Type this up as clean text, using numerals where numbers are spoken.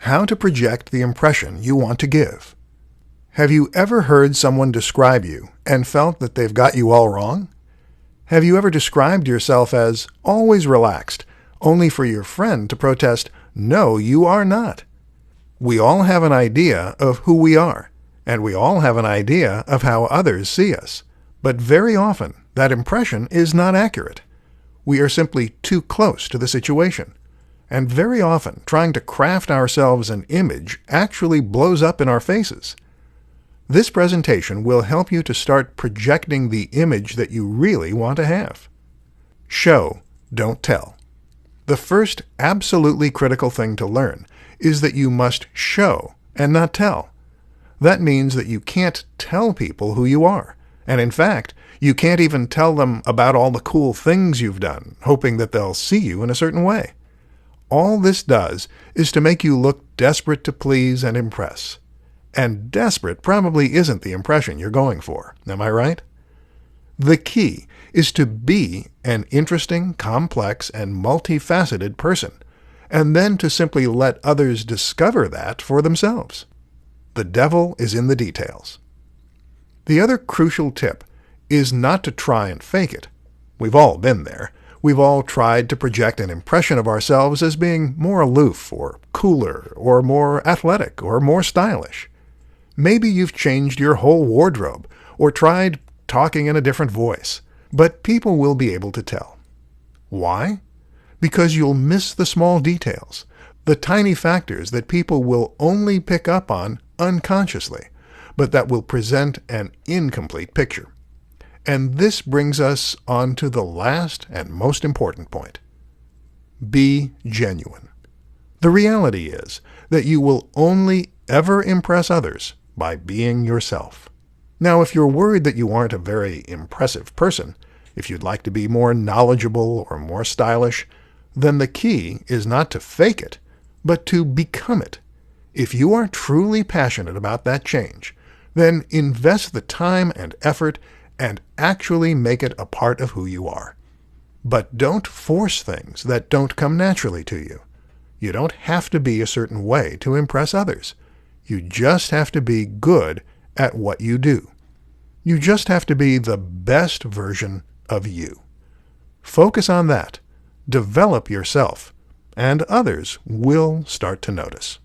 how to project the impression you want to give. Have you ever heard someone describe you and felt that they've got you all wrong? Have you ever described yourself as always relaxed, only for your friend to protest, "No, you are not"? We all have an idea of who we are, and we all have an idea of how others see us. But very often, that impression is not accurate. We are simply too close to the situation. And very often, trying to craft ourselves an image actually blows up in our faces. This presentation will help you to start projecting the image that you really want to have. Show, don't tell. The first absolutely critical thing to learn is that you must show and not tell. That means that you can't tell people who you are. And in fact, you can't even tell them about all the cool things you've done, hoping that they'll see you in a certain way. All this does is to make you look desperate to please and impress. And desperate probably isn't the impression you're going for. Am I right? The key is to be an interesting, complex, and multifaceted person, and then to simply let others discover that for themselves. The devil is in the details. The other crucial tip is not to try and fake it. We've all been there. We've all tried to project an impression of ourselves as being more aloof, or cooler, or more athletic, or more stylish. Maybe you've changed your whole wardrobe, or tried talking in a different voice, but people will be able to tell. Why? Because you'll miss the small details, the tiny factors that people will only pick up on unconsciously, but that will present an incomplete picture. And this brings us on to the last and most important point. Be genuine. The reality is that you will only ever impress others by being yourself. Now, if you're worried that you aren't a very impressive person, if you'd like to be more knowledgeable or more stylish, then the key is not to fake it, but to become it. If you are truly passionate about that change, then invest the time and effort and actually make it a part of who you are. But don't force things that don't come naturally to you. You don't have to be a certain way to impress others. You just have to be good at what you do. You just have to be the best version of you. Focus on that. Develop yourself, and others will start to notice.